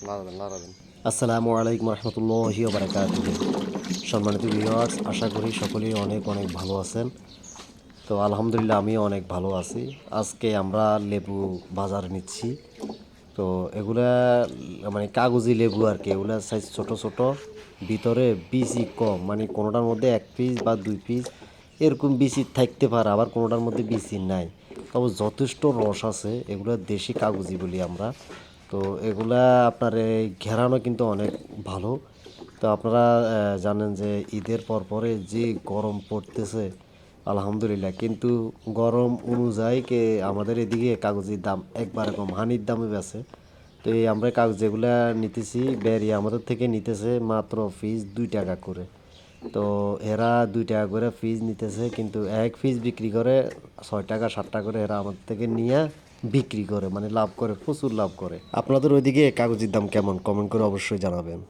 আসসালামু আলাইকুম রহমতুল্লাহি ওয়া বারাকাতুহু। সম্মানিত ভিউয়ার্স, আশা করি সকলেই অনেক অনেক ভালো আছেন। তো আলহামদুলিল্লাহ আমিও অনেক ভালো আছি। আজকে আমরা লেবু বাজার নিচ্ছি। তো এগুলা মানে কাগজি লেবু আর কি, এগুলা সাইজ ছোট ছোট, ভিতরে বিচি কম, মানে কোনোটার মধ্যে এক পিস বা দুই পিস এরকম বিচি থাকতে পারে, আবার কোনোটার মধ্যে বিচি নাই। তবে যথেষ্ট রস আছে, এগুলা দেশি কাগজি বলি আমরা। তো এগুলা আপনার এই ঘেরানো কিন্তু অনেক ভালো। তো আপনারা জানেন যে ঈদের পরে যে গরম পড়তেছে, আলহামদুলিল্লাহ, কিন্তু গরম অনুযায়ী আমাদের এদিকে কাগজের দাম একবারে কম, হানির দামে বেচে। তো এই আমরা কাগজ যেগুলা নিতেছি, বেরিয়ে আমাদের থেকে নিতেছে মাত্র ফিস 2 টাকা করে। তো এরা 2 টাকা করে ফিস নিতেছে, কিন্তু এক ফিস বিক্রি করে 6 টাকা 7 টাকা করে, এরা আমাদের থেকে নিয়ে বিক্রি করে, মানে লাভ করে, প্রচুর লাভ করে। আপনাদের ওইদিকে কাগজের দাম কেমন? কমেন্ট করে অবশ্যই জানাবেন।